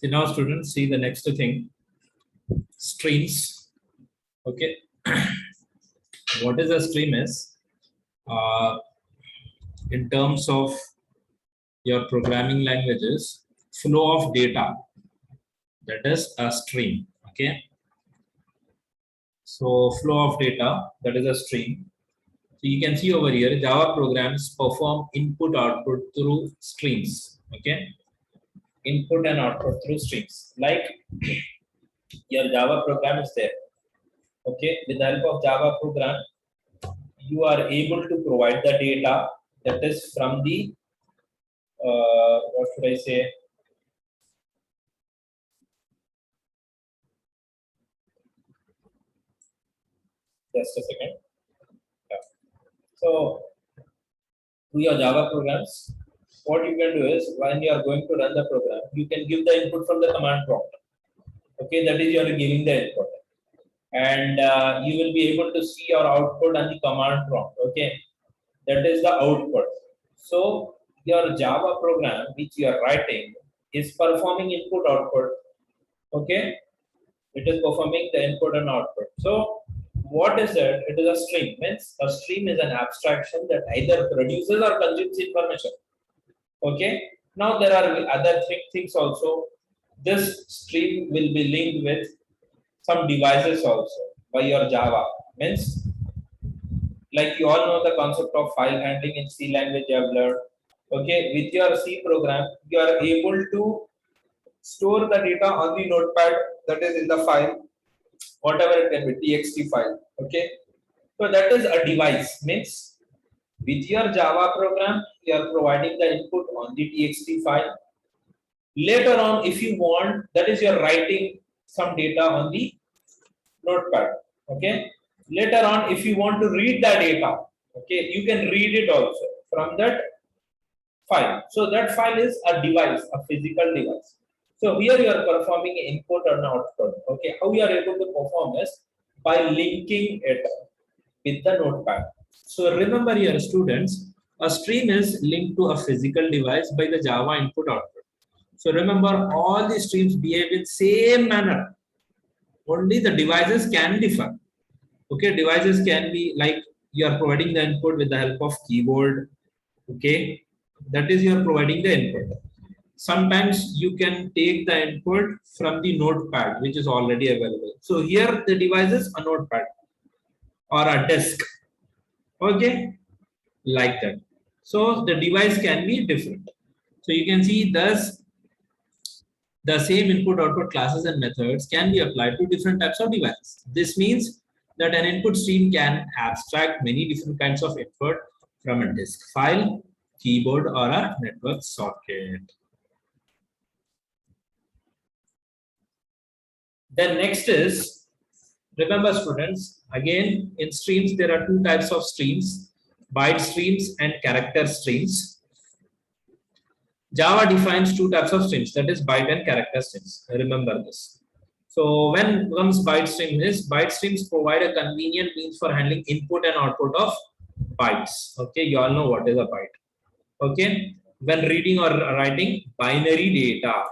So now students see the next thing, streams. Okay. What is a stream is, in terms of your programming languages, flow of data, that is a stream. Okay. So flow of data, that is a stream. So you can see over here, Java programs perform input output through streams. Okay. Input and output through streams. Like your Java program is there. Okay. With the help of Java program, you are able to provide the data that is from the what should I say? Just a second. Yeah. So, to your Java programs, what you can do is when you are going to run the program, you can give the input from the command prompt. Okay, that is you are giving the input, and you will be able to see your output on the command prompt. Okay, that is the output. So your Java program which you are writing is performing input output. Okay, it is performing the input and output. So what is it? It is a stream. Means a stream is an abstraction that either produces or consumes information. Okay. Now there are other things also. This stream will be linked with some devices also by your Java. Means like you all know the concept of file handling in C language you have learned. Okay, with your C program, you are able to store the data on the notepad that is in the file, whatever it can be, txt file. Okay, so that is a device. Means with your Java program, you are providing the input on the txt file. Later on, if you want, that is you're writing some data on the notepad. Okay, later on, if you want to read the data, okay, you can read it also from that file. So that file is a device, a physical device. So here you are performing input and output. Okay, how you are able to perform is by linking it with the notepad. So remember here, students, a stream is linked to a physical device by the Java input output. So remember, all the streams behave in same manner. Only the devices can differ. Okay, devices can be like you are providing the input with the help of keyboard. Okay, that is you are providing the input. Sometimes you can take the input from the notepad which is already available. So here the device is a notepad or a disk. Okay, like that. So the device can be different. So you can see thus the same input output classes and methods can be applied to different types of devices. This means that an input stream can abstract many different kinds of input from a disk file, keyboard, or a network socket. Then next is, remember students, again in streams there are two types of streams, byte streams and character streams. Java defines two types of streams, that is byte and character streams. Remember this. So when comes byte stream is, byte streams provide a convenient means for handling input and output of bytes. Okay, you all know what is a byte. Okay, when reading or writing binary data.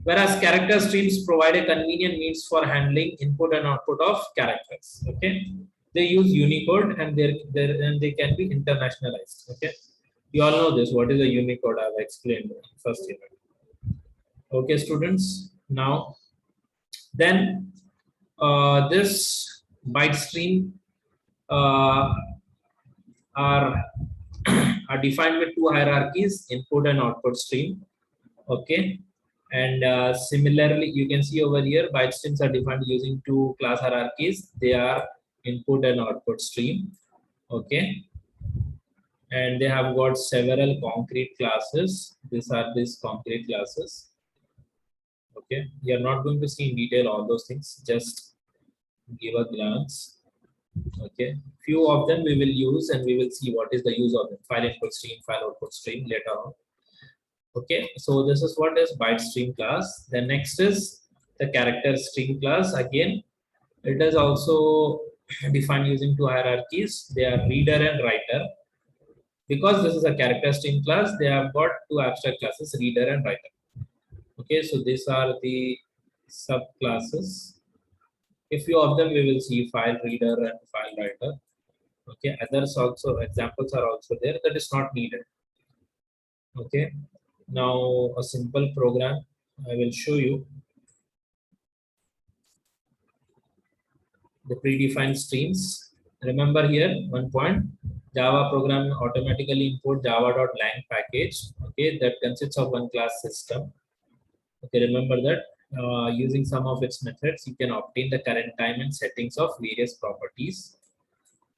Whereas character streams provide a convenient means for handling input and output of characters. Okay, they use Unicode and they can be internationalized. Okay, you all know this. What is a Unicode? I've explained first unit. Okay, students. Now, then this byte stream are are defined with two hierarchies: input and output stream. Okay. And similarly, you can see over here, byte streams are defined using two class hierarchies. They are input and output stream. Okay. And they have got several concrete classes. These are these concrete classes. Okay. We are not going to see in detail all those things. Just give a glance. Okay. Few of them we will use and we will see what is the use of them. File input stream, file output stream later on. Okay, so this is what is byte stream class. The next is the character stream class. Again, it is also defined using two hierarchies. They are reader and writer. Because this is a character stream class, they have got two abstract classes, reader and writer. Okay, so these are the subclasses. A few of them we will see: file reader and file writer. Okay, others also, examples are also there, that is not needed. Okay, now a simple program I will show you. The predefined streams. Remember here one point: Java program automatically import java.lang package. Okay, that consists of one class system. Okay, remember that using some of its methods, you can obtain the current time and settings of various properties.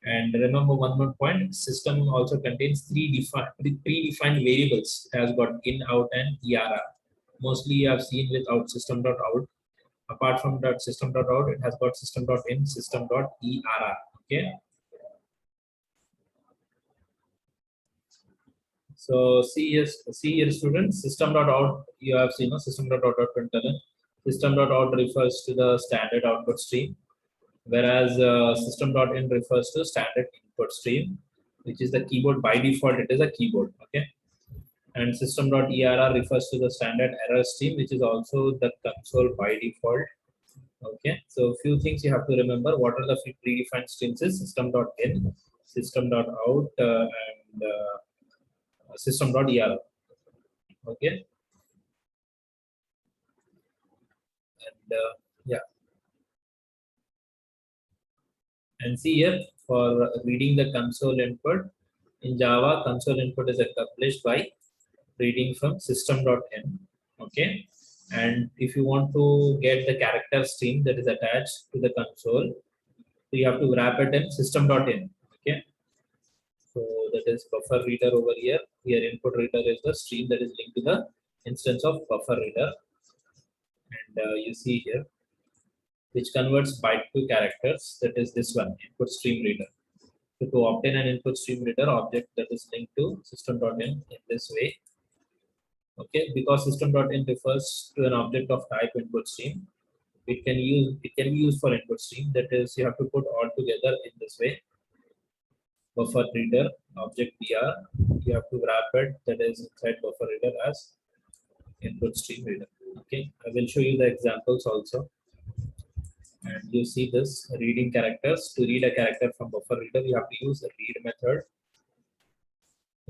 And remember one more point: system also contains predefined variables. It has got in, out, and ERR. Mostly you have seen with out system.out. Apart from that system.out, it has got system.in, system.err. Okay. So see here, students. System.out, you have seen system.out.println. System.out refers to the standard output stream, whereas system.in refers to standard input stream, which is the keyboard. By default, it is a keyboard. Okay. And system.err refers to the standard error stream, which is also the console by default. Okay, so few things you have to remember. What are the predefined streams? Is system.in, system.out, and system.err. Okay, and yeah, and see here for reading the console input in Java, console input is accomplished by reading from system.in. Okay, and if you want to get the character stream that is attached to the console, so you have to wrap it in system.in. Okay. So that is buffer reader over here. Here input reader is the stream that is linked to the instance of buffer reader. And you see here, which converts byte to characters. That is this one, input stream reader. So to obtain an input stream reader object that is linked to system.in in this way. Okay, because system.in refers to an object of type input stream. It can be used for input stream. That is, you have to put all together in this way. Buffer reader object br, you have to wrap it that is inside buffer reader as input stream reader. Okay, I will show you the examples also. And you see this reading characters. To read a character from buffer reader, you have to use the read method.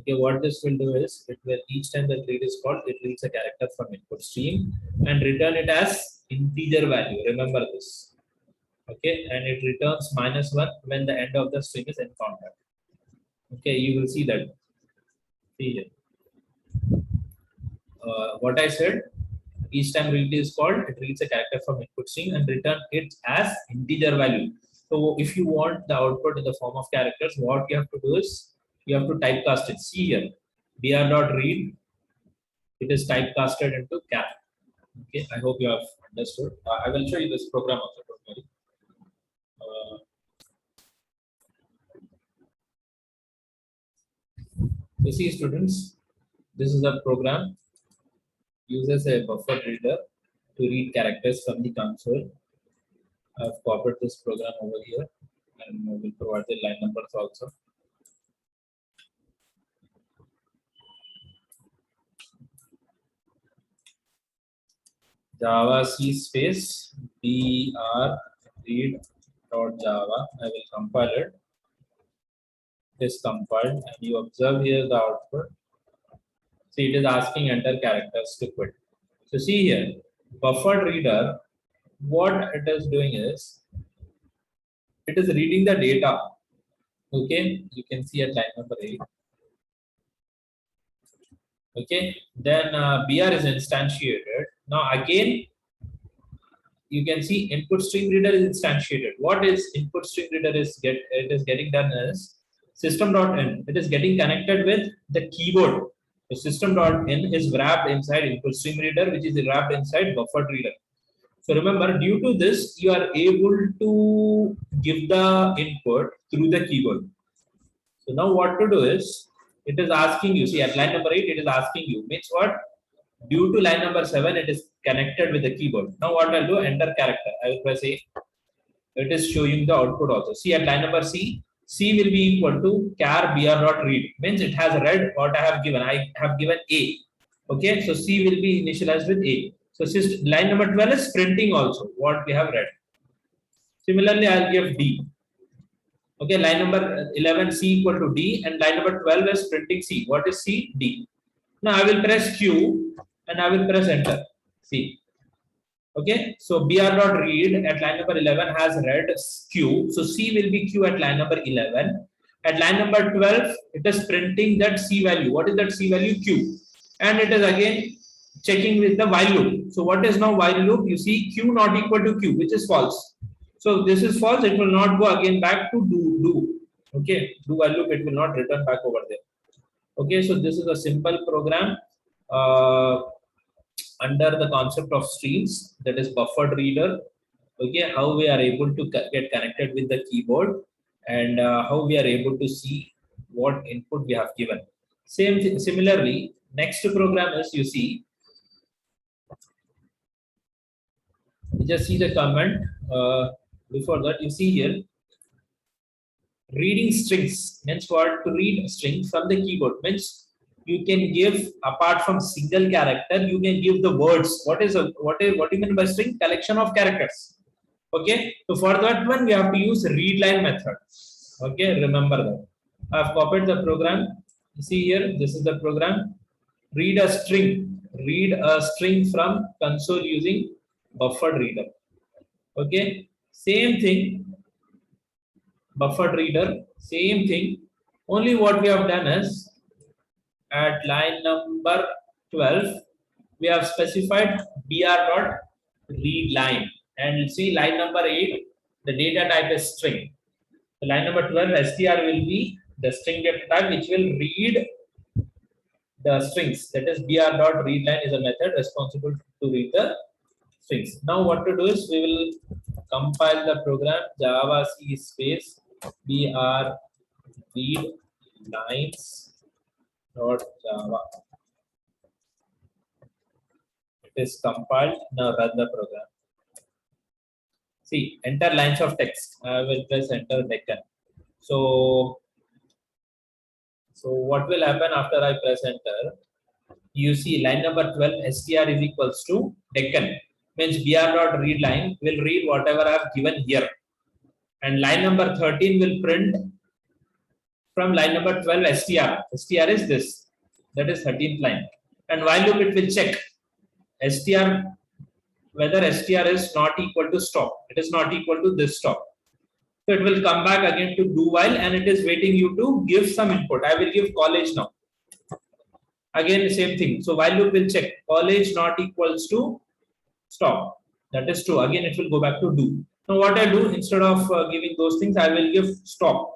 Okay, what this will do is it will, each time that read is called, it reads a character from input stream and return it as integer value. Remember this. Okay, and it returns -1 when the end of the string is encountered. Okay, you will see that. See here. What I said, each time read is called, it reads a character from input string and return it as integer value. So if you want the output in the form of characters, what you have to do is you have to typecast it. See here, br.read, it is typecasted into char. Okay, I hope you have understood. I will show you this program also. Don't worry. You see, students, this is a program. Uses a buffer reader to read characters from the console. I've copied this program over here and we will provide the line numbers also. Java C space br read.java. I will compile it. It is compiled and you observe here the output. See, it is asking enter characters to quit. So see here, buffer reader, what it is doing is it is reading the data. Okay, you can see at line number 8. Okay, then br is instantiated. Now again, you can see input stream reader is instantiated. What is input stream reader is getting done is system.in. It is getting connected with the keyboard. The system.in is wrapped inside input stream reader, which is wrapped inside buffer reader. So remember, due to this, you are able to give the input through the keyboard. So now what to do is, it is asking you, see at line number 8, it is asking you, means what? Due to line number 7, it is connected with the keyboard. Now what I'll do, enter character. I will press A. It is showing the output also. See at line number C, C will be equal to char br.read. Means it has read what I have given. I have given A. Okay, so C will be initialized with A. So line number 12 is printing also, what we have read. Similarly, I'll give D. Okay, line number 11 C equal to D, and line number 12 is printing C. What is C? D. Now I will press Q and I will press enter. C. Okay, so BR dot read at line number 11 has read Q. So C will be Q at line number 11. At line number 12, it is printing that C value. What is that C value? Q. And it is again checking with the while loop. So what is now while loop? You see Q not equal to Q, which is false. So this is false. It will not go again back to do. Okay, do while loop. It will not return back over there. Okay, so this is a simple program under the concept of streams, that is buffered reader. Okay, how we are able to get connected with the keyboard, and how we are able to see what input we have given. Similarly, next program is, you see, just see the comment. Before that, you see here, reading strings means what? To read strings from the keyboard means you can give, apart from single character, you can give the words. What do you mean by string? Collection of characters. Okay, so for that one we have to use read line method. Okay, remember that. I have copied the program. You see here, this is the program. Read a string from console using buffered reader. Okay, same thing, buffered reader, same thing. Only what we have done is, at line number 12, we have specified br dot read line, and see line number 8, the data type is string. So line number 12, str will be the string data type which will read the strings. That is br dot read line is a method responsible to read the strings. Now what to do is, we will compile the program java c space br read lines dot java. It is compiled. Now run the program. See, enter lines of text. I will press enter Deccan. So what will happen after I press enter? You see line number 12 str is equals to Deccan. Means br dot read line will read whatever I have given here. And line number 13 will print from line number 12 str. Str is this. That is 13th line. And while loop it will check str, whether str is not equal to stop. It is not equal to this stop. So it will come back again to do while, and it is waiting you to give some input. I will give college now. Again the same thing. So while loop will check college not equals to stop. That is true. Again it will go back to do. Now what I do, instead of giving those things, I will give stop.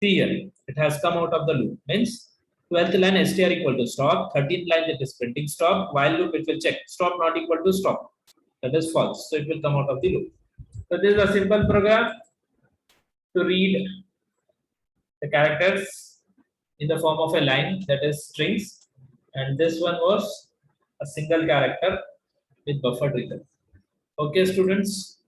See here, it has come out of the loop. Means 12th line str equal to stop, 13th line it is printing stop, while loop it will check stop not equal to stop. That is false. So it will come out of the loop. So this is a simple program to read the characters in the form of a line, that is strings, and this one was a single character with buffered reader. Okay, students.